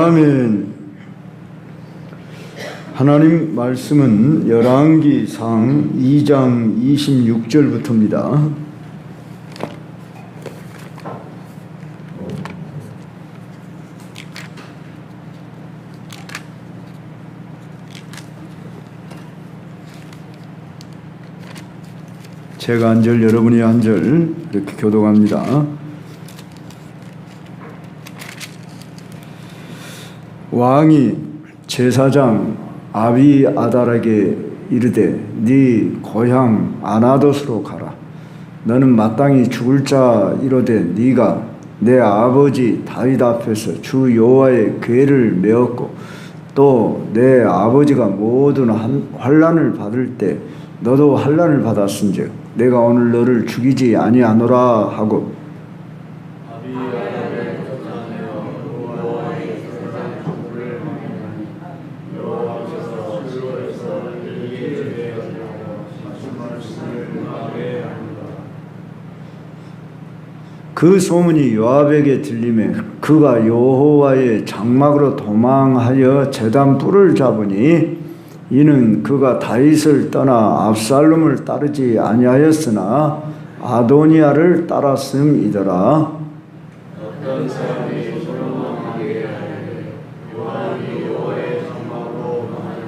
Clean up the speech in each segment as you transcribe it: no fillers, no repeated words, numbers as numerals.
아멘. 하나님 말씀은 열왕기상 2장 26절부터입니다. 제가 한 절, 여러분이 한 절 이렇게 교독합니다. 왕이 제사장 아비아달에게 이르되 네 고향 아나돗으로 가라. 너는 마땅히 죽을 자 이르되 네가 내 아버지 다윗 앞에서 주 여호와의 궤를 메었고 또 내 아버지가 모든 환난을 받을 때 너도 환난을 받았은즉 내가 오늘 너를 죽이지 아니하노라 하고 그 소문이 요압에게 들리매 그가 여호와의 장막으로 도망하여 제단 뿔을 잡으니 이는 그가 다윗을 떠나 압살롬을 따르지 아니하였으나 아도니아를 따랐음이더라. 어떤 사람이 솔로몬에게 요압이 여호와의 장막으로 도망하여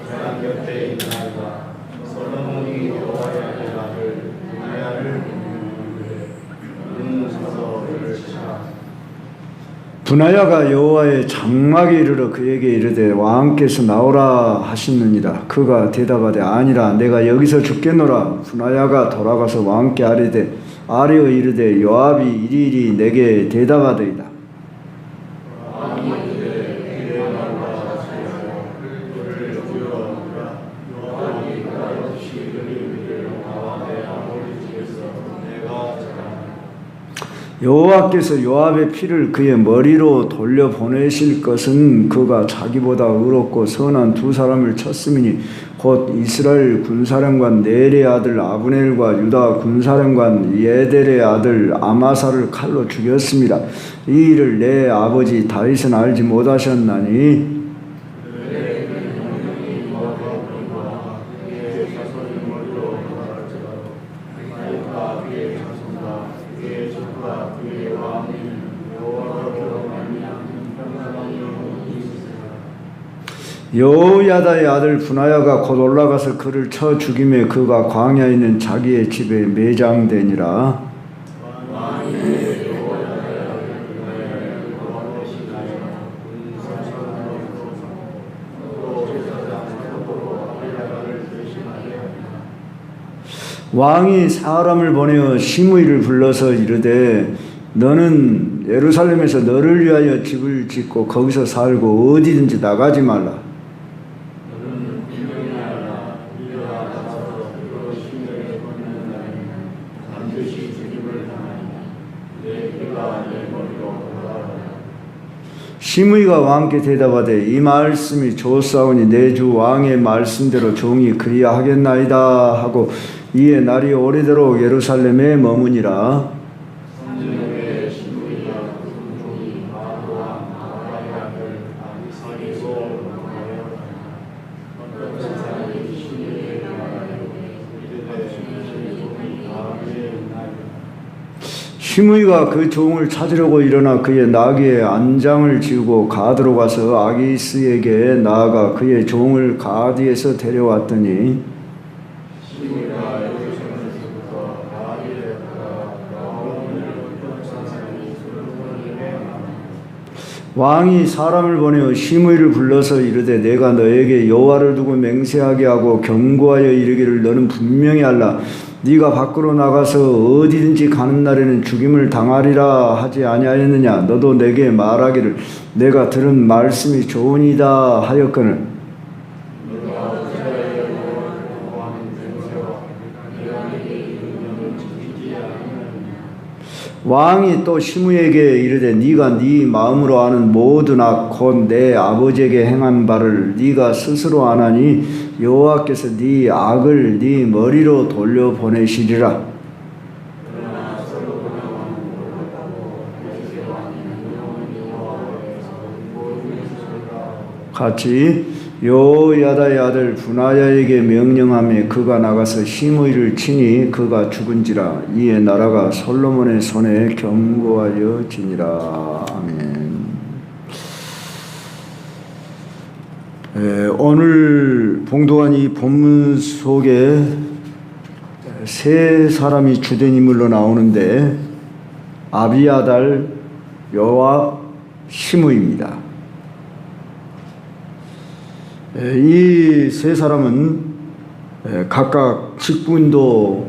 제단 곁에 있나이다. 솔로몬이 여호와의 아들 분하야를 분하야가 여호와의 장막에 이르러 그에게 이르되 왕께서 나오라 하시느니라. 그가 대답하되 아니라 내가 여기서 죽겠노라. 분하야가 돌아가서 왕께 아뢰어 이르되 요압이 이리이리 내게 대답하더이다. 여호와께서 요압의 피를 그의 머리로 돌려보내실 것은 그가 자기보다 의롭고 선한 두 사람을 쳤음이니 곧 이스라엘 군사령관 넬의 아들 아브넬과 유다 군사령관 예델의 아들 아마사를 칼로 죽였습니다. 이 일을 내 아버지 다윗은 알지 못하셨나니 여호야다의 아들 분하야가 곧 올라가서 그를 쳐 죽임에 그가 광야에 있는 자기의 집에 매장되니라. 왕이 사람을 보내어 시므이를 불러서 이르되 너는 예루살렘에서 너를 위하여 집을 짓고 거기서 살고 어디든지 나가지 말라. 시므이가 왕께 대답하되 이 말씀이 좋사오니 내 주 왕의 말씀대로 종이 그리하겠나이다 하고 이에 날이 오래도록 예루살렘에 머무니라. 시므이가 그 종을 찾으려고 일어나 그의 나귀에 안장을 지우고 가드로 가서 아기스에게 나아가 그의 종을 가드에서 데려왔더니 왕이 사람을 보내어 시므이를 불러서 이르되 내가 너에게 여호와를 두고 맹세하게 하고 경고하여 이르기를 너는 분명히 알라. 네가 밖으로 나가서 어디든지 가는 날에는 죽임을 당하리라 하지 아니하였느냐. 너도 내게 말하기를 내가 들은 말씀이 좋으니이다 하였거늘 왕이 또 시므이에게 이르되 네가 네 마음으로 아는 모든 악 곧 내 아버지에게 행한 바를 네가 스스로 아나니 여호와께서 네 악을 네 머리로 돌려보내시리라. 같이 여호야다의 아들 분하야에게 명령하며 그가 나가서 시므이를 치니 그가 죽은지라. 이에 나라가 솔로몬의 손에 견고하여지니라. 아멘. 오늘 봉독한 이 본문 속에 세 사람이 주된 인물로 나오는데 아비아달, 요압, 시므이입니다. 이 세 사람은 각각 직분도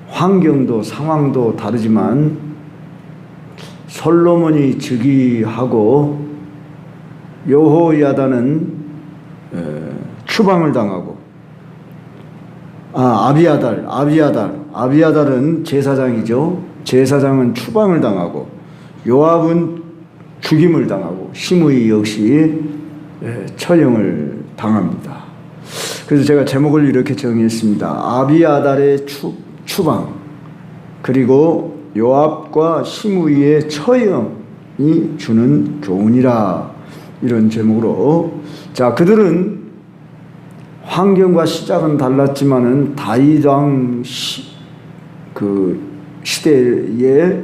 환경도 상황도 다르지만 솔로몬이 즉위하고 여호야다는 추방을 당하고 아비아달은 제사장이죠. 제사장은 추방을 당하고 요압은 죽임을 당하고 시므이 역시 처형을 당합니다. 그래서 제가 제목을 이렇게 정했습니다. 아비아달의 추방 그리고 요압과 시므이의 처형이 주는 교훈이라, 이런 제목으로. 자, 그들은 환경과 시작은 달랐지만은 다윗 왕 그 시대에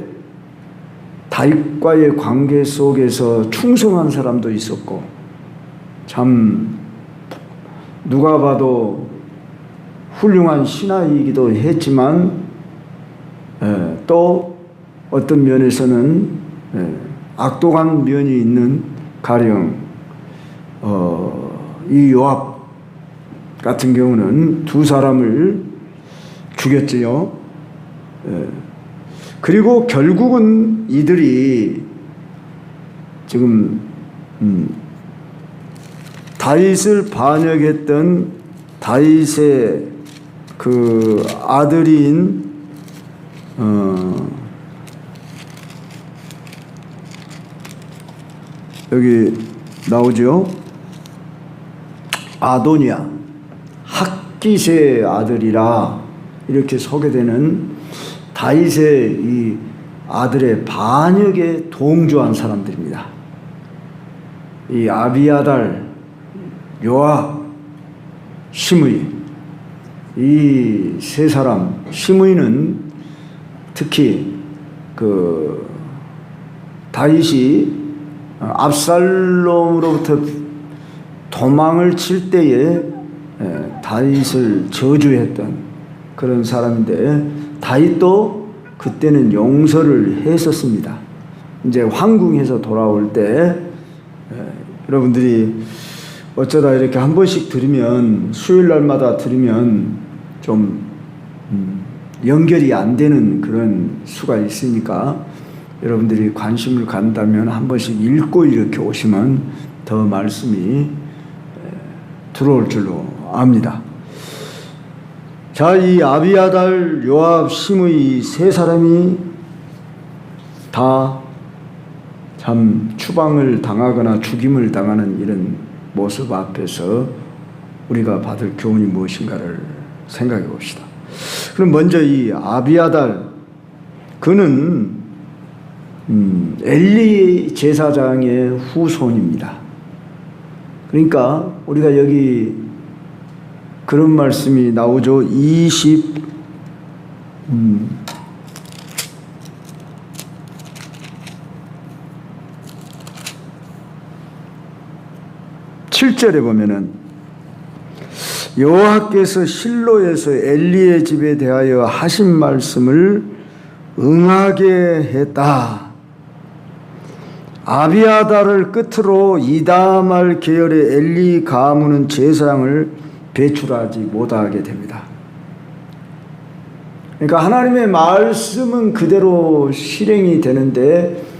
다윗과의 관계 속에서 충성한 사람도 있었고, 참 누가 봐도 훌륭한 신하이기도 했지만 또 어떤 면에서는 악독한 면이 있는, 가령 이 요압 같은 경우는 두 사람을 죽였지요. 그리고 결국은 이들이 지금 다윗을 반역했던 다윗의 그 아들인 여기 나오죠. 아도니아, 학깃의 아들이라 이렇게 소개되는 다윗의 이 아들의 반역에 동조한 사람들입니다. 이 아비아달, 요압, 시므이, 이 세 사람, 시므이는 특히 그 다윗이 압살롬으로부터 도망을 칠 때에 다윗을 저주했던 그런 사람인데, 다윗도 그때는 용서를 했었습니다. 이제 황궁에서 돌아올 때 여러분들이 어쩌다 이렇게 한 번씩 들으면, 수요일 날마다 들으면 좀 연결이 안 되는 그런 수가 있으니까 여러분들이 관심을 갖는다면 한 번씩 읽고 이렇게 오시면 더 말씀이 들어올 줄로 압니다. 자, 이 아비아달, 요압, 시므이 세 사람이 다 참 추방을 당하거나 죽임을 당하는 이런 모습 앞에서 우리가 받을 교훈이 무엇인가를 생각해 봅시다. 그럼 먼저 이 아비아달, 그는 엘리 제사장의 후손입니다. 그러니까 우리가 여기 그런 말씀이 나오죠. 7절에 보면은 여호와께서 실로에서 엘리의 집에 대하여 하신 말씀을 응하게 했다. 아비아달을 끝으로 이다말 계열의 엘리 가문은 제사장을 배출하지 못하게 됩니다. 그러니까 하나님의 말씀은 그대로 실행이 되는데,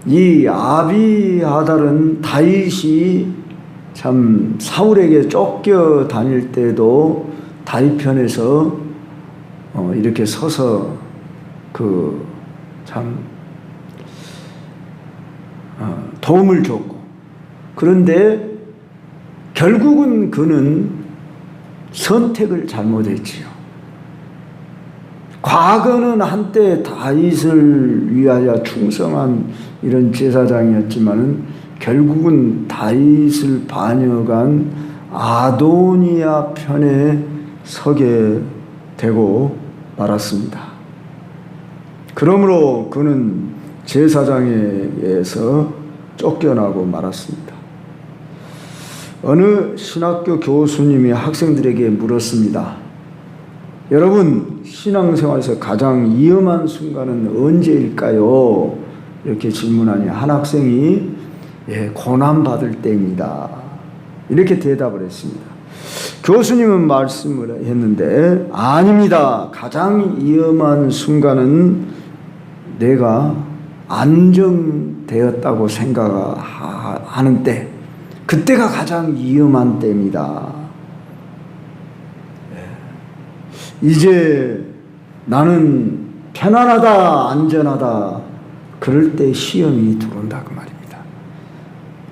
이 아비아달은 다윗이 참 사울에게 쫓겨 다닐 때도 다윗 편에서 이렇게 서서 그 참 도움을 줬고, 그런데 결국은 그는 선택을 잘못했지요. 과거는 한때 다윗을 위하여 충성한 이런 제사장이었지만은 결국은 다윗을 반역한 아도니아 편에 서게 되고 말았습니다. 그러므로 그는 제사장에게서 쫓겨나고 말았습니다. 어느 신학교 교수님이 학생들에게 물었습니다. 여러분, 신앙생활에서 가장 위험한 순간은 언제일까요? 이렇게 질문하니 한 학생이 고난받을 때입니다. 이렇게 대답을 했습니다. 교수님은 말씀을 했는데 아닙니다. 가장 위험한 순간은 내가 안정되었다고 생각하는 때, 그때가 가장 위험한 때입니다. 이제 나는 편안하다, 안전하다, 그럴 때 시험이 들어온다 그 말입니다.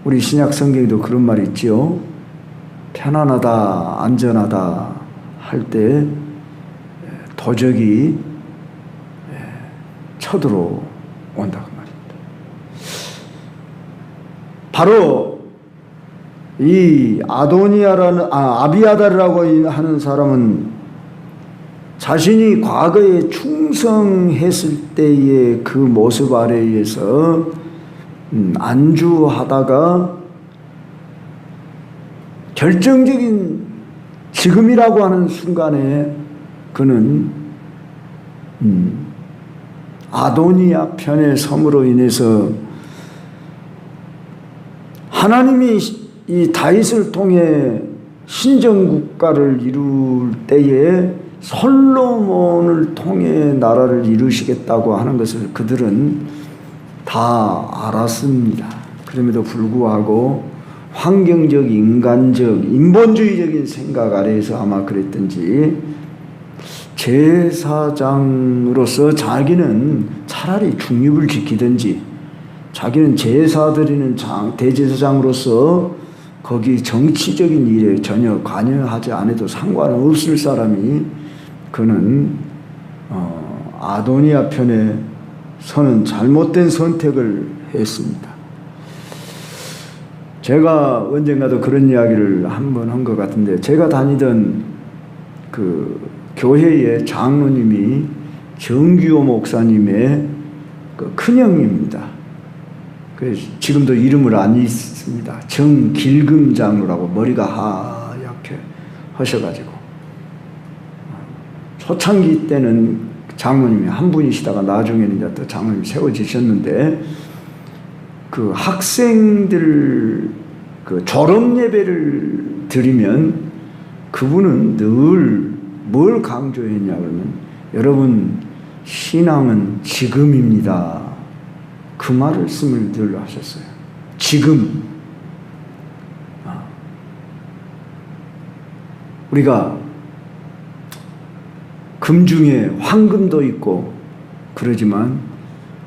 우리 신약 성경에도 그런 말이 있지요. 편안하다, 안전하다 할 때 도적이 쳐들어온다 그 말입니다. 바로 이 아비아달이라고 하는 사람은 자신이 과거에 충성했을 때의 그 모습 아래에서 안주하다가 결정적인 지금이라고 하는 순간에 그는 아도니아 편에 섬으로 인해서 하나님이 이 다윗을 통해 신정국가를 이룰 때에 솔로몬을 통해 나라를 이루시겠다고 하는 것을 그들은 다 알았습니다. 그럼에도 불구하고 환경적, 인간적, 인본주의적인 생각 아래에서 아마 그랬든지 제사장으로서 자기는 차라리 중립을 지키든지 자기는 제사 드리는 대제사장으로서 거기 정치적인 일에 전혀 관여하지 않아도 상관은 없을 사람이 그는 아도니아 편에 서는 잘못된 선택을 했습니다. 제가 언젠가도 그런 이야기를 한 번 한 것 같은데, 제가 다니던 그 교회의 장로님이 정규호 목사님의 그 큰형입니다. 그래서 지금도 이름을 안 잊습니다. 정길금 장로라고, 머리가 하얗게 하셔가지고 초창기 때는 장로님이 한 분이시다가 나중에는 이제 또 장로님이 세워지셨는데, 그 학생들 그 졸업 예배를 드리면 그분은 늘 뭘 강조했냐 그러면, 여러분 신앙은 지금입니다. 그 말씀을 늘 하셨어요. 지금. 우리가 금 중에 황금도 있고 그러지만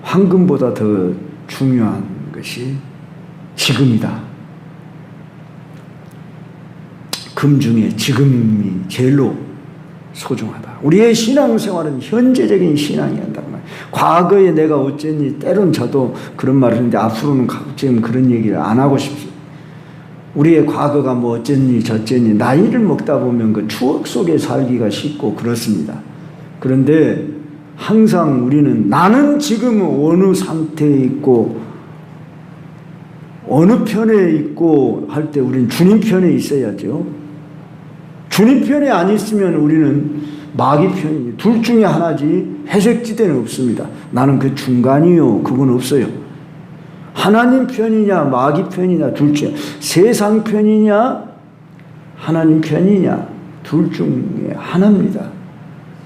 황금보다 더 중요한 것이 지금이다. 금 중에 지금이 제일로 소중하다. 우리의 신앙생활은 현재적인 신앙이 한단 말이에요. 과거에 내가 어쨌니, 때론 저도 그런 말을 하는데 앞으로는 지금 그런 얘기를 안 하고 싶습니다. 우리의 과거가 뭐 어쨌니 저쨌니, 나이를 먹다 보면 그 추억 속에 살기가 쉽고 그렇습니다. 그런데 항상 우리는 나는 지금 어느 상태에 있고 어느 편에 있고 할 때 우리는 주님 편에 있어야죠. 주님 편에 안 있으면 우리는 마귀 편이에요. 둘 중에 하나지 회색지대는 없습니다. 나는 그 중간이요. 그건 없어요. 하나님 편이냐 마귀 편이냐 둘 중에, 세상 편이냐 하나님 편이냐 둘 중에 하나입니다.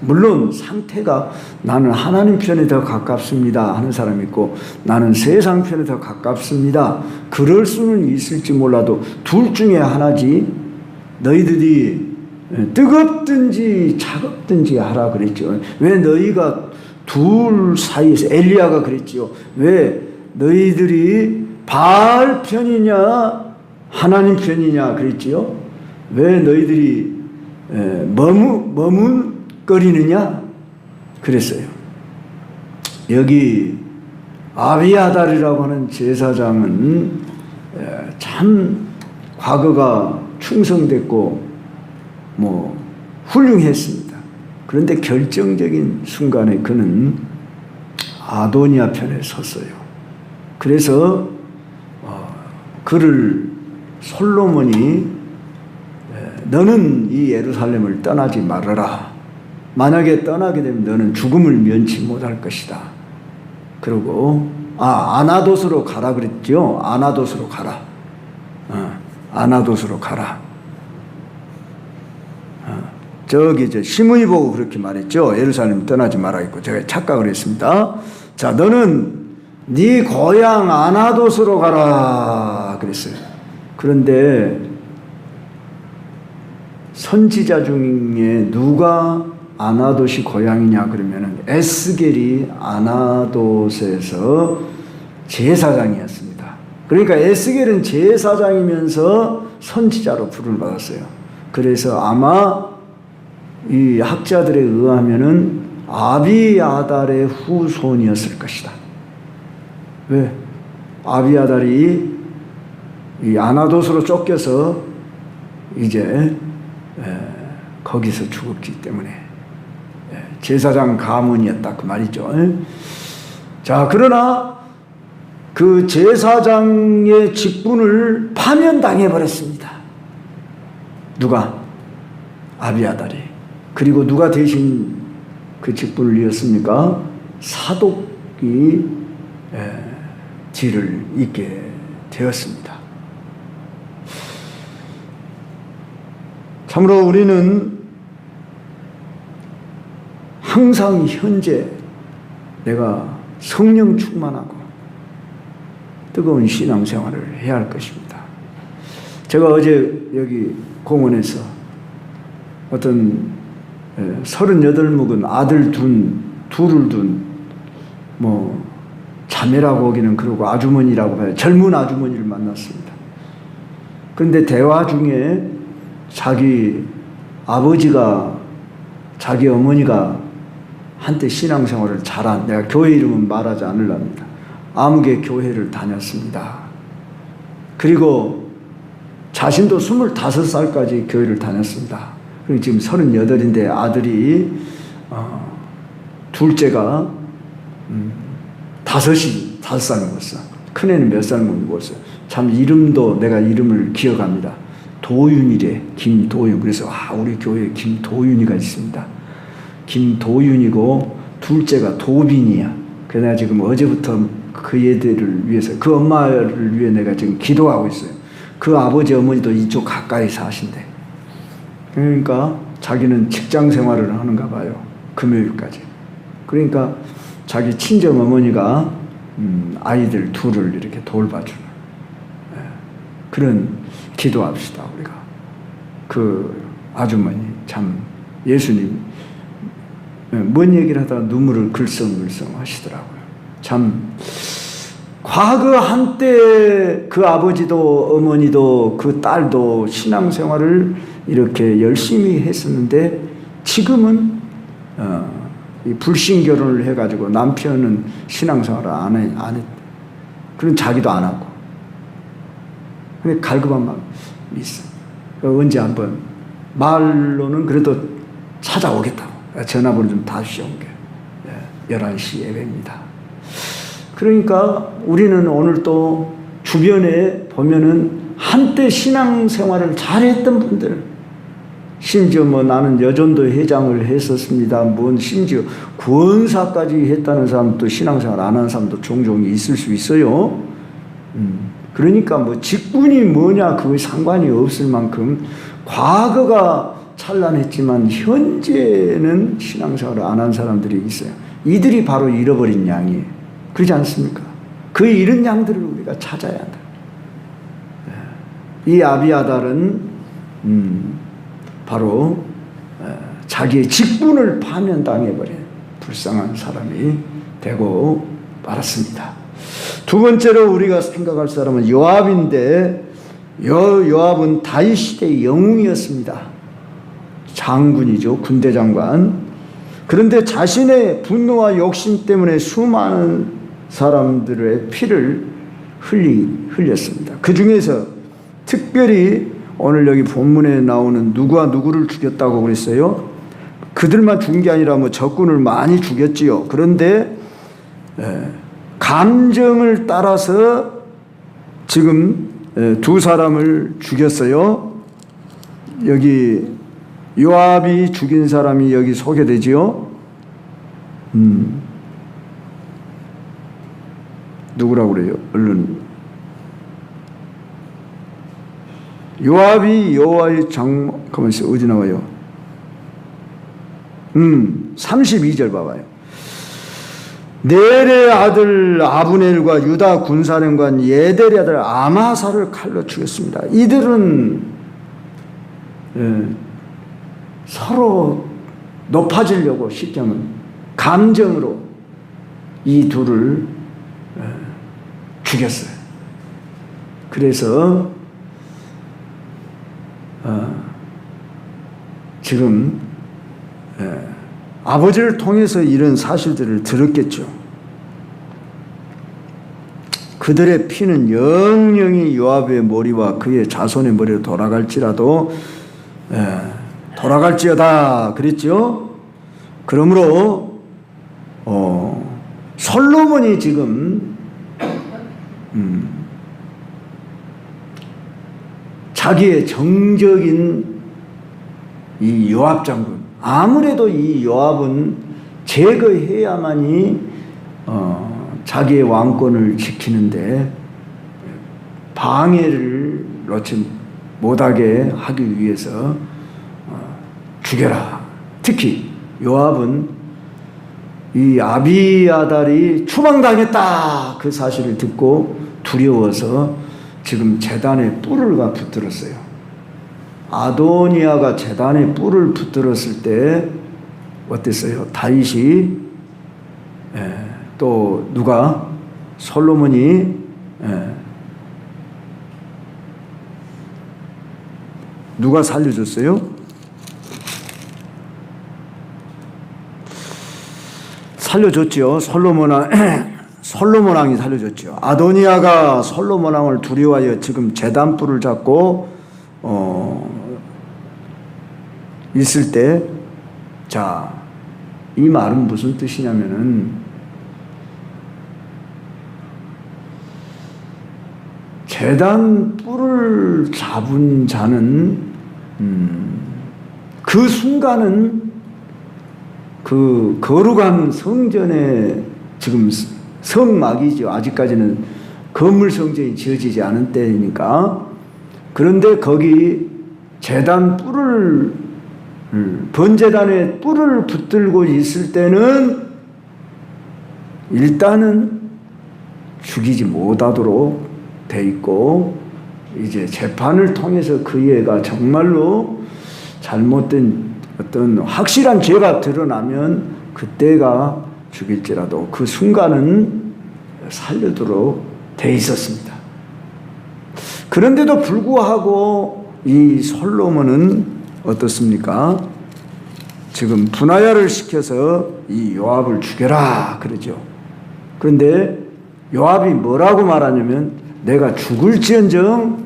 물론 상태가 나는 하나님 편에 더 가깝습니다 하는 사람이 있고, 나는 세상 편에 더 가깝습니다, 그럴 수는 있을지 몰라도 둘 중에 하나지. 너희들이 뜨겁든지 차갑든지 하라 그랬죠. 왜 너희가 둘 사이에서, 엘리야가 그랬지요. 왜 너희들이 바알 편이냐 하나님 편이냐 그랬지요. 왜 너희들이 머뭇거리느냐 그랬어요. 여기 아비아달이라고 하는 제사장은 참 과거가 충성됐고 뭐 훌륭했습니다. 그런데 결정적인 순간에 그는 아도니아 편에 섰어요. 그래서 그를 솔로몬이 너는 이 예루살렘을 떠나지 말아라. 만약에 떠나게 되면 너는 죽음을 면치 못할 것이다. 그리고 아나돗으로 가라 그랬죠. 아나돗으로 가라. 아나돗으로 가라. 저기 시므이 보고 그렇게 말했죠. 예루살렘 떠나지 말아 있고 제가 착각을 했습니다. 자, 너는 네 고향 아나돗으로 가라 그랬어요. 그런데 선지자 중에 누가 아나돗이 고향이냐 그러면은 에스겔이 아나돗에서 제사장이었습니다. 그러니까 에스겔은 제사장이면서 선지자로 부름을 받았어요. 그래서 아마 이 학자들에 의하면은 아비아달의 후손이었을 것이다. 왜? 아비아달이 이 아나돗으로 쫓겨서 이제 거기서 죽었기 때문에 제사장 가문이었다 그 말이죠. 자, 그러나 그 제사장의 직분을 파면당해 버렸습니다. 누가? 아비아달이. 그리고 누가 대신 그 직분을 이었습니까? 사독이 뒤를 잇게 되었습니다. 참으로 우리는 항상 현재 내가 성령 충만하고 뜨거운 신앙생활을 해야 할 것입니다. 제가 어제 여기 공원에서 어떤 38묵은 아들 둘을 둔 뭐 자매라고 하기는 그러고 아주머니라고 해요. 젊은 아주머니를 만났습니다. 그런데 대화 중에 자기 아버지가 자기 어머니가 한때 신앙생활을 잘한, 내가 교회 이름은 말하지 않으랍니다. 아무개 교회를 다녔습니다. 그리고 자신도 25살까지 교회를 다녔습니다. 그리고 지금 38인데 아들이 둘째가 5살 먹었어. 큰애는 몇 살 먹었어. 참 이름도 내가 이름을 기억합니다. 도윤이래. 김도윤. 그래서 우리 교회에 김도윤이가 있습니다. 김도윤이고 둘째가 도빈이야. 그래서 내가 지금 어제부터 그 애들을 위해서, 그 엄마를 위해 내가 지금 기도하고 있어요. 그 아버지 어머니도 이쪽 가까이 사신대. 그러니까 자기는 직장 생활을 하는가 봐요. 금요일까지. 그러니까 자기 친정 어머니가 아이들 둘을 이렇게 돌봐주는 그런 기도합시다. 우리가 그 아주머니 참 예수님 뭔 얘기를 하다가 눈물을 글썽글썽 하시더라고요. 참 과거 한때 그 아버지도 어머니도 그 딸도 신앙생활을 이렇게 열심히 했었는데 지금은 이 불신결혼을 해가지고 남편은 신앙생활을 안 했. 그럼 자기도 안 하고. 근데 갈급한 마음이 있어. 언제 한번 말로는 그래도 찾아오겠다고. 전화번호 좀 다 주셔온게 11시 예배입니다. 그러니까 우리는 오늘 또 주변에 보면은 한때 신앙생활을 잘했던 분들, 심지어 뭐 나는 여전도 회장을 했었습니다. 심지어 권사까지 했다는 사람도 신앙생활 안 하는 사람도 종종 있을 수 있어요. 그러니까 뭐 직분이 뭐냐 그거 상관이 없을 만큼 과거가 찬란했지만 현재는 신앙생활을 안 한 사람들이 있어요. 이들이 바로 잃어버린 양이에요. 그렇지 않습니까? 그 잃은 양들을 우리가 찾아야 한다. 이 아비아달은 바로 자기의 직분을 파면당해버린 불쌍한 사람이 되고 말았습니다. 두 번째로 우리가 생각할 사람은 요압인데 요압은 다윗 시대의 영웅이었습니다. 장군이죠. 군대 장관. 그런데 자신의 분노와 욕심 때문에 수많은 사람들의 피를 흘렸습니다. 그 중에서 특별히 오늘 여기 본문에 나오는 누구와 누구를 죽였다고 그랬어요? 그들만 죽은 게 아니라 뭐 적군을 많이 죽였지요. 그런데 감정을 따라서 지금 두 사람을 죽였어요. 여기 요압이 죽인 사람이 여기 소개되지요. 누구라고 그래요? 얼른. 요압이 여호와의 가만히 있어. 어디 나와요? 32절 봐봐요. 넬의 아들 아브넬과 유다 군사령관 예델의 아들 아마사를 칼로 죽였습니다. 이들은 서로 높아지려고 쉽게 하면 감정으로 이 둘을 죽였어요. 그래서 지금 아버지를 통해서 이런 사실들을 들었겠죠. 그들의 피는 영영이 요압의 머리와 그의 자손의 머리로 돌아갈지라도 돌아갈지어다 그랬죠. 그러므로 솔로몬이 지금 자기의 정적인 이 요압 장군, 아무래도 이 요압은 제거해야만이 자기의 왕권을 지키는데 방해를 놓지 못하게 하기 위해서 죽여라. 특히 요압은 이 아비아달이 추방당했다 그 사실을 듣고 두려워서 지금 제단에 뿔을 붙들었어요. 아도니아가 제단에 뿔을 붙들었을 때 어땠어요? 다윗이 또 누가? 솔로몬이 누가 살려줬어요? 살려줬죠. 솔로몬 왕이 살려줬죠. 아도니아가 솔로몬 왕을 두려워하여 지금 제단뿔을 잡고 있을 때, 자, 이 말은 무슨 뜻이냐면은 제단뿔을 잡은 자는 그 순간은 그 거룩한 성전에 지금 성막이죠. 아직까지는 건물 성전이 지어지지 않은 때이니까. 그런데 거기 제단 뿔을 번제단에 뿔을 붙들고 있을 때는 일단은 죽이지 못하도록 돼 있고, 이제 재판을 통해서 그 애가 정말로 잘못된 어떤 확실한 죄가 드러나면 그때가 죽일지라도 그 순간은 살려도록 돼 있었습니다. 그런데도 불구하고 이 솔로몬은 어떻습니까? 지금 분하야를 시켜서 이 요압을 죽여라 그러죠. 그런데 요압이 뭐라고 말하냐면 내가 죽을지언정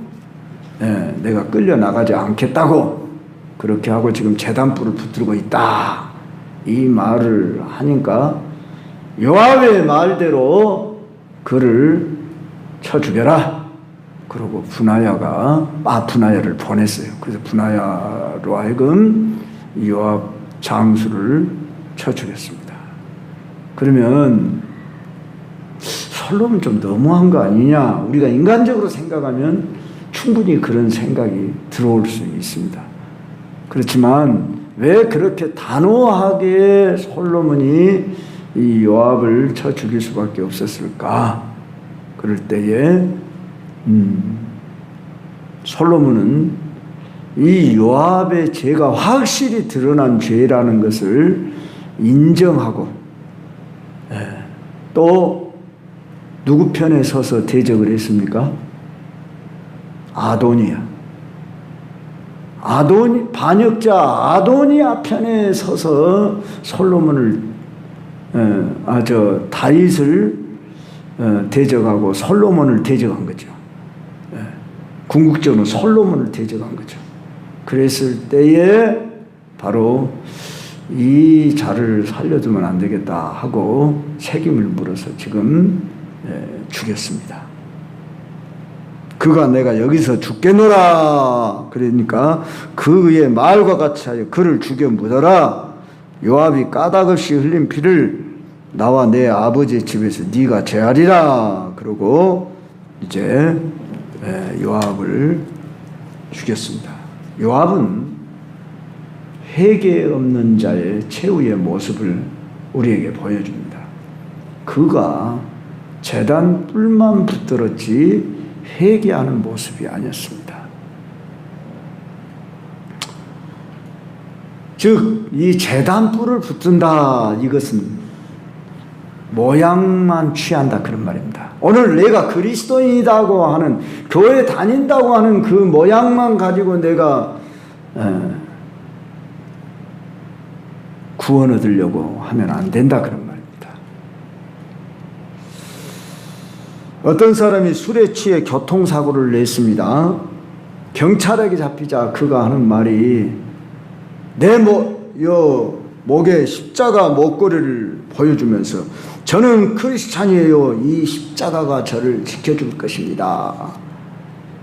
내가 끌려나가지 않겠다고 그렇게 하고 지금 제단뿔을 붙들고 있다 이 말을 하니까 요압의 말대로 그를 쳐 죽여라. 그러고 분하야를 보냈어요. 그래서 분하야로 하여금 요압 장수를 쳐 죽였습니다. 그러면 솔로몬 좀 너무한 거 아니냐? 우리가 인간적으로 생각하면 충분히 그런 생각이 들어올 수 있습니다. 그렇지만 왜 그렇게 단호하게 솔로몬이 이 요압을 쳐 죽일 수밖에 없었을까? 그럴 때에 솔로몬은 이 요압의 죄가 확실히 드러난 죄라는 것을 인정하고 또 누구 편에 서서 대적을 했습니까? 반역자 아도니아 편에 서서 솔로몬을 다윗을 대적하고 솔로몬을 대적한 거죠. 궁극적으로 솔로몬을 대적한 거죠. 그랬을 때에 바로 이 자를 살려두면 안 되겠다 하고 책임을 물어서 지금 죽였습니다. 그가 내가 여기서 죽겠노라 그러니까 그의 말과 같이 하여 그를 죽여 묻어라. 요압이 까닭없이 흘린 피를 나와 내 아버지의 집에서 네가 제하리라. 그러고 이제 요압을 죽였습니다. 요압은 회개 없는 자의 최후의 모습을 우리에게 보여줍니다. 그가 제단 뿔만 붙들었지 회개하는 모습이 아니었습니다. 즉, 이 제단 뿔을 붙든다, 이것은 모양만 취한다 그런 말입니다. 오늘 내가 그리스도인이라고 하는, 교회 다닌다고 하는 그 모양만 가지고 내가 구원 얻으려고 하면 안 된다 그런 말입니다. 어떤 사람이 술에 취해 교통사고를 냈습니다. 경찰에게 잡히자 그가 하는 말이 내 목에 십자가 목걸이를 보여주면서 저는 크리스찬이에요. 이 십자가가 저를 지켜줄 것입니다.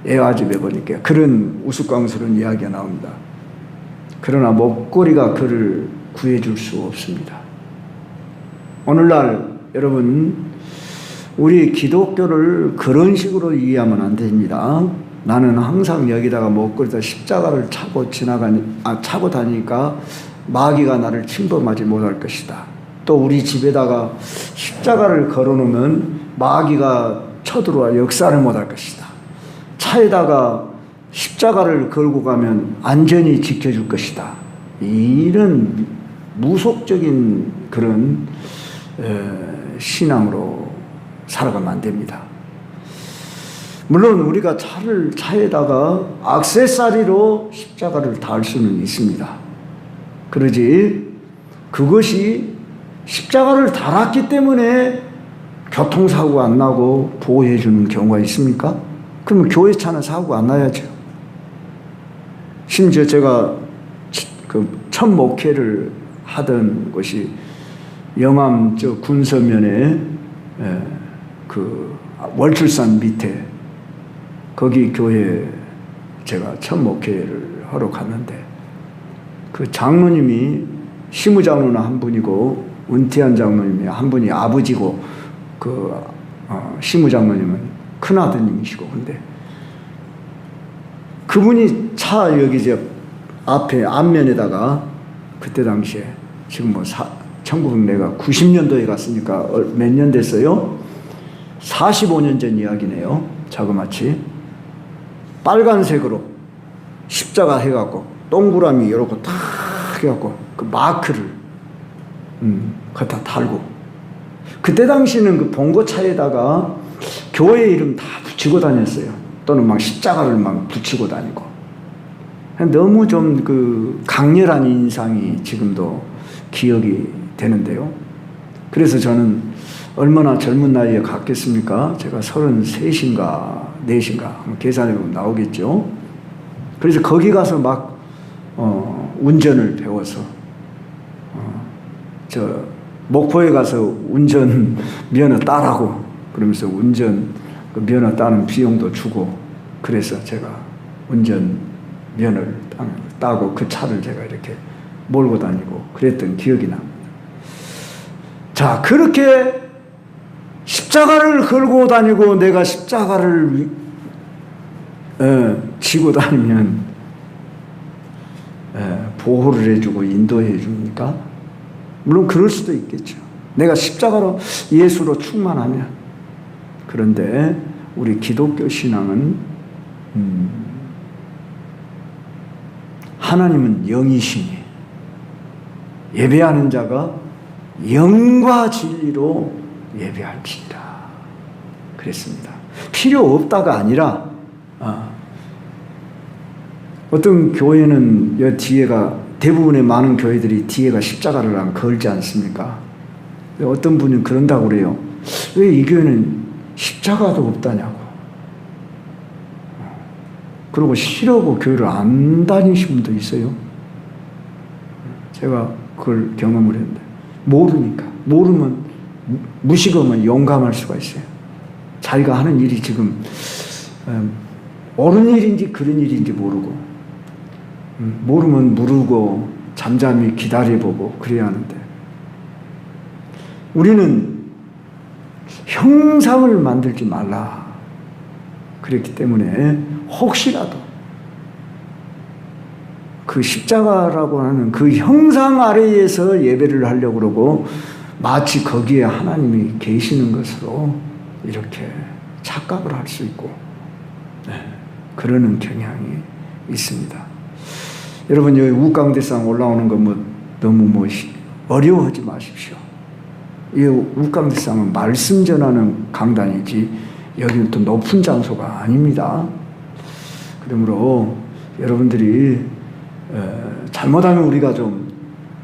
에아집에 보니까 그런 우스꽝스러운 이야기가 나옵니다. 그러나 목걸이가 그를 구해줄 수 없습니다. 오늘날 여러분, 우리 기독교를 그런 식으로 이해하면 안 됩니다. 나는 항상 여기다가 목걸이다 십자가를 차고 다니니까 마귀가 나를 침범하지 못할 것이다. 또 우리 집에다가 십자가를 걸어놓으면 마귀가 쳐들어와 역사를 못할 것이다. 차에다가 십자가를 걸고 가면 안전히 지켜줄 것이다. 이런 무속적인 그런 신앙으로 살아가면 안 됩니다. 물론 우리가 차에다가 액세서리로 십자가를 달 수는 있습니다. 그러지 그것이 십자가를 달았기 때문에 교통사고가 안 나고 보호해 주는 경우가 있습니까? 그러면 교회차는 사고가 안 나야죠. 심지어 제가 첫 목회를 하던 곳이 영암 군서면에 그 월출산 밑에 거기 교회에 제가 첫 목회를 하러 갔는데 그 장로님이 시무장로는 한 분이고 은퇴한 장로님이 한 분이 아버지고 그 시무장로님은 큰아드님이시고 근데 그분이 차 여기 이제 앞에 앞면에다가 그때 당시에 지금 1990년도에 갔으니까 몇 년 됐어요? 45년 전 이야기네요. 자그마치 빨간색으로 십자가 해갖고 동그라미 이렇게 탁 해갖고 그 마크를 갖다 달고 그때 당시는 그 봉고차에다가 교회 이름 다 붙이고 다녔어요. 또는 막 십자가를 막 붙이고 다니고 너무 좀 그 강렬한 인상이 지금도 기억이 되는데요. 그래서 저는 얼마나 젊은 나이에 갔겠습니까? 제가 33인가 4인가 계산해보면 나오겠죠. 그래서 거기 가서 막 운전을 배워서 목포에 가서 운전 면허 따라고 그러면서 운전 그 면허 따는 비용도 주고 그래서 제가 운전 면허를 따고 그 차를 제가 이렇게 몰고 다니고 그랬던 기억이 납니다. 자, 그렇게 십자가를 걸고 다니고 내가 십자가를 지고 다니면 보호를 해주고 인도해 줍니까? 물론 그럴 수도 있겠죠. 내가 십자가로 예수로 충만하면. 그런데 우리 기독교 신앙은 하나님은 영이시니 예배하는 자가 영과 진리로 예배할지니라 그랬습니다. 필요 없다가 아니라 어떤 교회는 여 뒤에가 대부분의 많은 교회들이 뒤에가 십자가를 안 걸지 않습니까? 어떤 분은 그런다고 그래요. 왜 이 교회는 십자가도 없다냐고. 그리고 싫어하고 교회를 안 다니신 분도 있어요. 제가 그걸 경험을 했는데 모르니까. 모르면 무식하면 용감할 수가 있어요. 자기가 하는 일이 지금 옳은 일인지 그런 일인지 모르고 모르면 모르고 잠잠히 기다려보고 그래야 하는데 우리는 형상을 만들지 말라 그랬기 때문에 혹시라도 그 십자가라고 하는 그 형상 아래에서 예배를 하려고 그러고 마치 거기에 하나님이 계시는 것으로 이렇게 착각을 할 수 있고 그러는 경향이 있습니다. 여러분 여기 우강대상 올라오는 거 너무 어려워하지 마십시오. 이 우강대상은 말씀 전하는 강단이지 여기는 또 높은 장소가 아닙니다. 그러므로 여러분들이 잘못하면 우리가 좀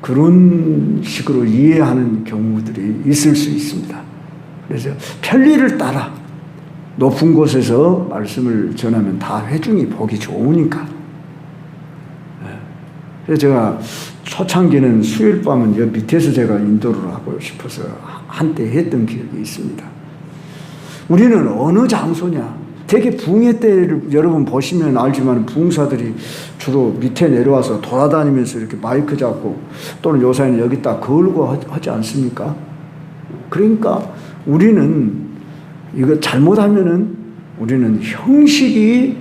그런 식으로 이해하는 경우들이 있을 수 있습니다. 그래서 편리를 따라 높은 곳에서 말씀을 전하면 다 회중이 보기 좋으니까. 그래서 제가 초창기는 수요일 밤은 여기 밑에서 제가 인도를 하고 싶어서 한때 했던 기억이 있습니다. 우리는 어느 장소냐? 되게 붕괴 때를 여러분 보시면 알지만 붕사들이 주로 밑에 내려와서 돌아다니면서 이렇게 마이크 잡고 또는 요새는 여기다 걸고 하지 않습니까? 그러니까 우리는 이거 잘못하면은 우리는 형식이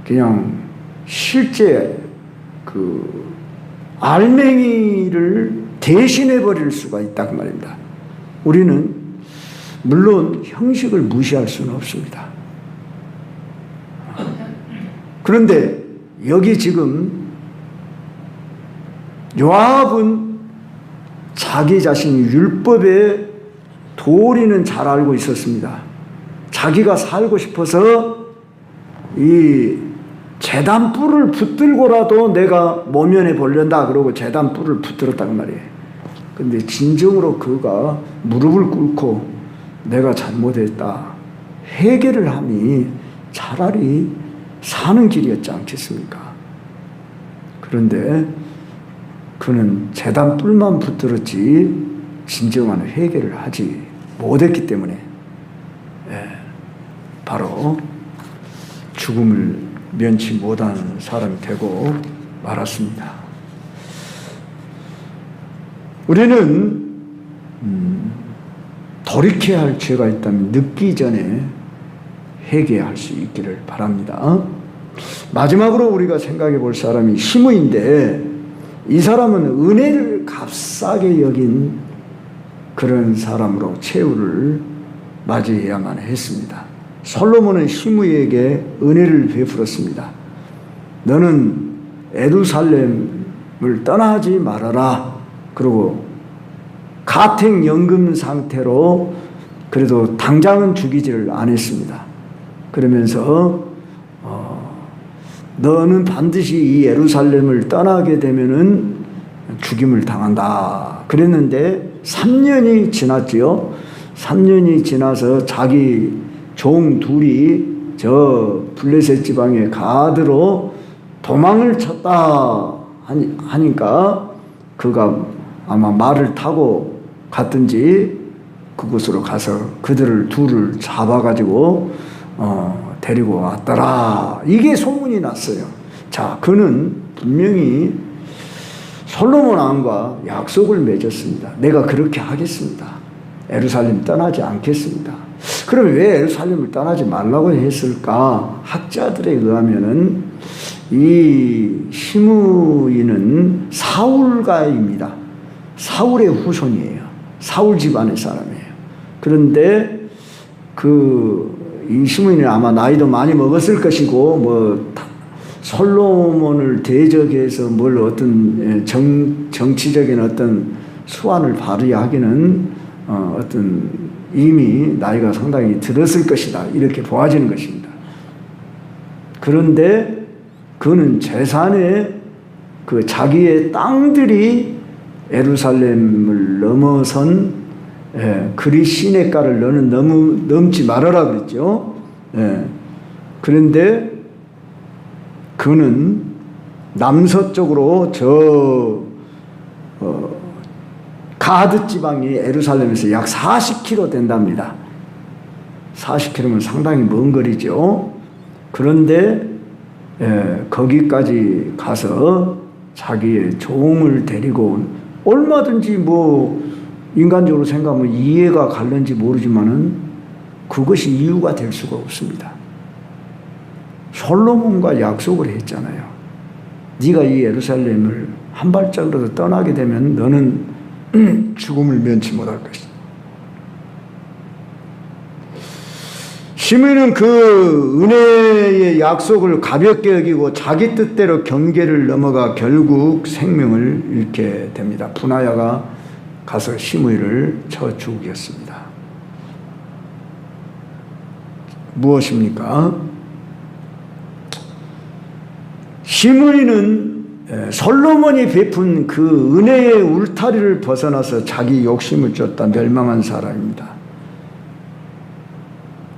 그냥 실제 그 알맹이를 대신해 버릴 수가 있다 그 말입니다. 우리는 물론 형식을 무시할 수는 없습니다. 그런데 여기 지금 요압은 자기 자신이 율법에 도리는 잘 알고 있었습니다. 자기가 살고 싶어서 이 제단 뿔을 붙들고라도 내가 모면해 보련다 그러고 제단 뿔을 붙들었다는 말이에요. 근데 진정으로 그가 무릎을 꿇고 내가 잘못했다 회개를 함이 차라리 사는 길이었지 않겠습니까? 그런데 그는 제단 뿔만 붙들었지 진정한 회개를 하지 못했기 때문에 바로 죽음을 면치 못하는 사람이 되고 말았습니다. 우리는 돌이켜야 할 죄가 있다면 늦기 전에 회개할 수 있기를 바랍니다. 마지막으로 우리가 생각해 볼 사람이 시므인데 이 사람은 은혜를 값싸게 여긴 그런 사람으로 최후를 맞이해야만 했습니다. 솔로몬은 시므에게 은혜를 베풀었습니다. 너는 예루살렘을 떠나지 말아라. 그리고 가택연금 상태로 그래도 당장은 죽이지를 않았습니다. 그러면서 너는 반드시 이 예루살렘을 떠나게 되면은 죽임을 당한다. 그랬는데 3년이 지났지요. 3년이 지나서 자기 종 둘이 저 블레셋 지방의 가드로 도망을 쳤다 하니까 그가 아마 말을 타고 갔든지 그곳으로 가서 그들을 둘을 잡아가지고 데리고 왔더라. 이게 소문이 났어요. 자, 그는 분명히 솔로몬 왕과 약속을 맺었습니다. 내가 그렇게 하겠습니다. 예루살렘 떠나지 않겠습니다. 그럼 왜 예루살렘을 떠나지 말라고 했을까? 학자들에 의하면은 이 시므이는 사울가입니다. 사울의 후손이에요. 사울 집안의 사람이에요. 그런데 이 시므이는 아마 나이도 많이 먹었을 것이고 뭐 솔로몬을 대적해서 뭘 어떤 정치적인 어떤 수완을 발휘하기는 어떤 이미 나이가 상당히 들었을 것이다. 이렇게 보아지는 것입니다. 그런데 그는 재산에 그 자기의 땅들이 예루살렘을 넘어선 그리 시냇가를 너는 넘지 말아라 그랬죠. 그런데 그는 남서쪽으로 가드 지방이 예루살렘에서 약 40km 된답니다. 40km면 상당히 먼 거리죠. 그런데 거기까지 가서 자기의 종을 데리고 얼마든지 뭐 인간적으로 생각하면 이해가 갈는지 모르지만은 그것이 이유가 될 수가 없습니다. 솔로몬과 약속을 했잖아요. 네가 이 예루살렘을 한 발짝이라도 떠나게 되면 너는 죽음을 면치 못할 것이다. 시므이는 그 은혜의 약속을 가볍게 여기고 자기 뜻대로 경계를 넘어가 결국 생명을 잃게 됩니다. 분하야가 가서 시므이를 쳐 죽였습니다. 무엇입니까? 시므이는 솔로몬이 베푼 그 은혜의 울타리를 벗어나서 자기 욕심을 쫓다 멸망한 사람입니다.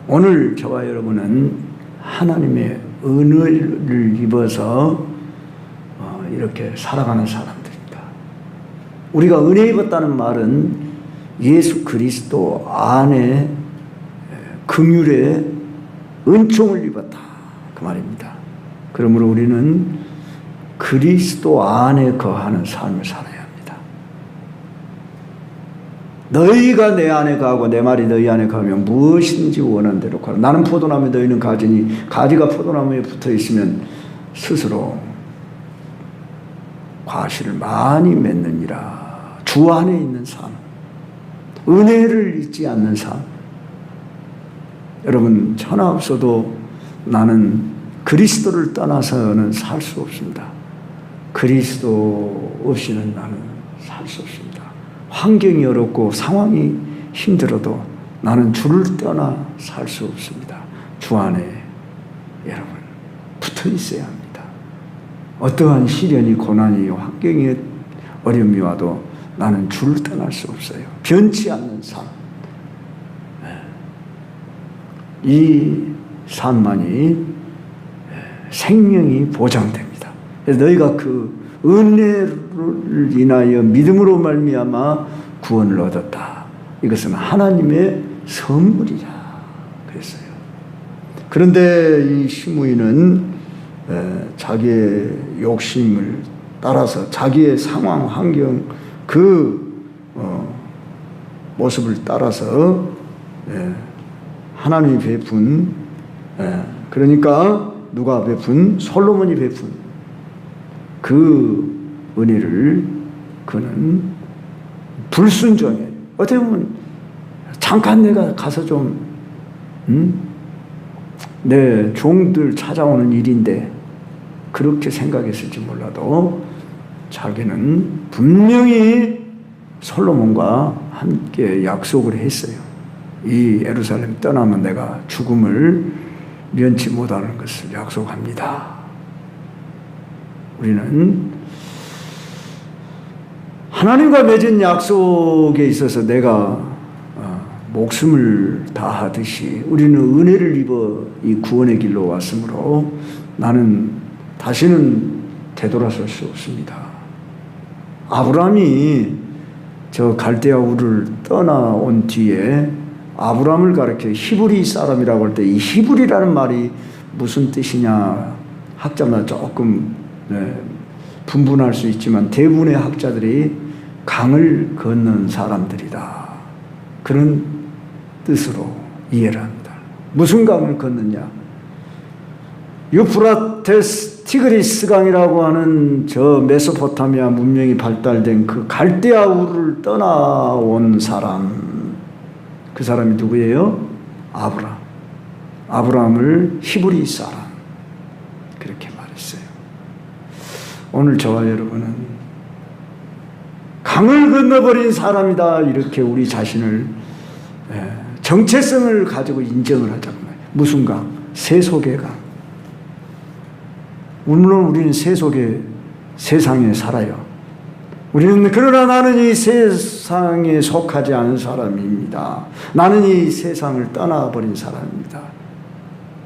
오늘 저와 여러분은 하나님의 은혜를 입어서 이렇게 살아가는 사람들입니다. 우리가 은혜 입었다는 말은 예수 그리스도 안에 긍휼의 은총을 입었다 그 말입니다. 그러므로 우리는 그리스도 안에 거하는 삶을 살아야 합니다. 너희가 내 안에 거하고 내 말이 너희 안에 거하면 무엇인지 원하는 대로 거하라. 나는 포도나무에 너희는 가지니 가지가 포도나무에 붙어 있으면 스스로 과실을 많이 맺느니라. 주 안에 있는 삶, 은혜를 잊지 않는 삶. 여러분, 천하 없어도 나는 그리스도를 떠나서는 살 수 없습니다. 그리스도 없이는 나는 살 수 없습니다. 환경이 어렵고 상황이 힘들어도 나는 주를 떠나 살 수 없습니다. 주 안에 여러분 붙어 있어야 합니다. 어떠한 시련이 고난이 환경이 어려움이 와도 나는 주를 떠날 수 없어요. 변치 않는 삶. 이 삶만이 생명이 보장됩니다. 그래서 너희가 그 은혜를 인하여 믿음으로 말미암아 구원을 얻었다. 이것은 하나님의 선물이라 그랬어요. 그런데 이 시므이는 자기의 욕심을 따라서 자기의 상황, 환경, 그 모습을 따라서 하나님이 베푼, 그러니까 누가 베푼? 솔로몬이 베푼 그 은혜를 그는 불순종해. 어떻게 보면 잠깐 내가 가서 좀 내 종들 찾아오는 일인데 그렇게 생각했을지 몰라도 자기는 분명히 솔로몬과 함께 약속을 했어요. 이 예루살렘 떠나면 내가 죽음을 면치 못하는 것을 약속합니다. 우리는 하나님과 맺은 약속에 있어서 내가 목숨을 다하듯이 우리는 은혜를 입어 이 구원의 길로 왔으므로 나는 다시는 되돌아설 수 없습니다. 아브라함이 저 갈대아 우르를 떠나온 뒤에 아브라함을 가리켜 히브리 사람이라고 할 때 이 히브리라는 말이 무슨 뜻이냐 학자마다 조금 분분할 수 있지만 대부분의 학자들이 강을 건넌 사람들이다. 그런 뜻으로 이해를 합니다. 무슨 강을 건너냐? 유프라테스 티그리스 강이라고 하는 저 메소포타미아 문명이 발달된 그 갈대아 우르를 떠나온 사람. 그 사람이 누구예요? 아브라함. 아브라함을 히브리 사람. 그렇게 말했어요. 오늘 저와 여러분은 강을 건너버린 사람이다. 이렇게 우리 자신을 정체성을 가지고 인정을 하자고 말이에요. 무슨 강? 세속의 강. 물론 우리는 세속의 세상에 살아요. 우리는 그러나 나는 이 세상에 속하지 않은 사람입니다. 나는 이 세상을 떠나버린 사람입니다.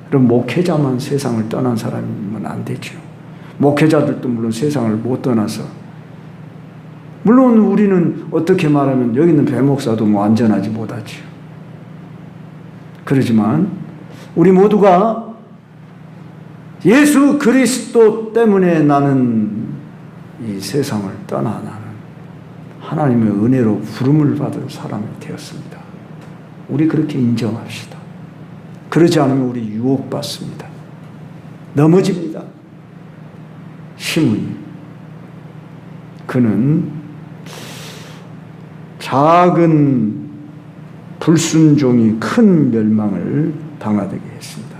그럼 목회자만 세상을 떠난 사람이면 안 되죠. 목회자들도 물론 세상을 못 떠나서, 물론 우리는 어떻게 말하면 여기 있는 배목사도 뭐 안전하지 못하죠. 그러지만 우리 모두가 예수 그리스도 때문에 나는 이 세상을 떠나 나는 하나님의 은혜로 부름을 받은 사람이 되었습니다. 우리 그렇게 인정합시다. 그러지 않으면 우리 유혹받습니다. 넘어집니다. 심히. 그는 작은 불순종이 큰 멸망을 당하게 했습니다.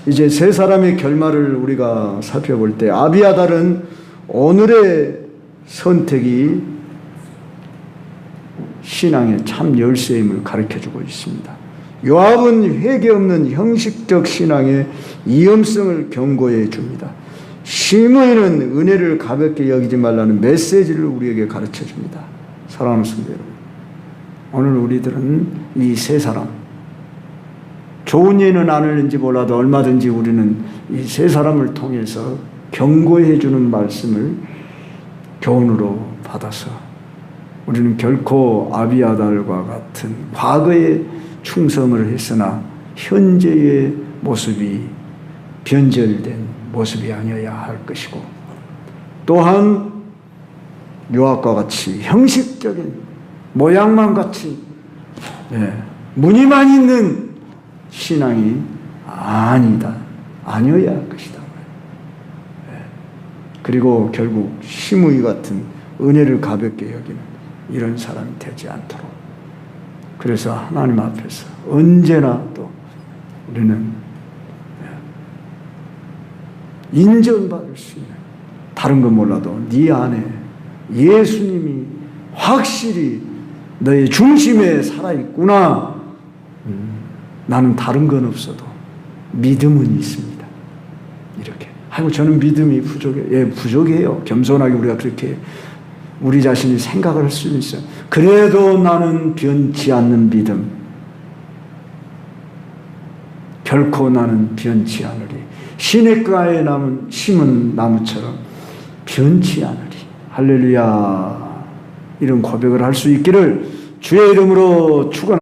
이제 세 사람의 결말을 우리가 살펴볼 때 아비아달은 오늘의 선택이 신앙의 참 열쇠임을 가르쳐주고 있습니다. 요압은 회개 없는 형식적 신앙의 위험성을 경고해 줍니다. 시므이는 은혜를 가볍게 여기지 말라는 메시지를 우리에게 가르쳐 줍니다. 사랑하는 성도 여러분, 오늘 우리들은 이 세 사람, 좋은 예는 안 하는지 몰라도 얼마든지 우리는 이 세 사람을 통해서 경고해 주는 말씀을 교훈으로 받아서 우리는 결코 아비아달과 같은 과거에 충성을 했으나 현재의 모습이 변절된 모습이 아니어야 할 것이고, 또한 요압과 같이 형식적인 모양만 같이 무늬만 있는 신앙이 아니어야 할 것이다. 그리고 결국 시므이 같은 은혜를 가볍게 여기는 이런 사람이 되지 않도록, 그래서 하나님 앞에서 언제나 또 우리는 인정받을 수 있는, 다른 건 몰라도 네 안에 예수님이 확실히 너의 중심에 살아있구나. 나는 다른 건 없어도 믿음은 있습니다. 이렇게. 아이고, 저는 믿음이 부족해요. 겸손하게 우리가 그렇게 우리 자신이 생각을 할 수 있어요. 그래도 나는 변치 않는 믿음. 결코 나는 변치 않으리. 시냇가에 심은 나무처럼 변치 않으리. 할렐루야. 이런 고백을 할 수 있기를 주의 이름으로 축원합니다.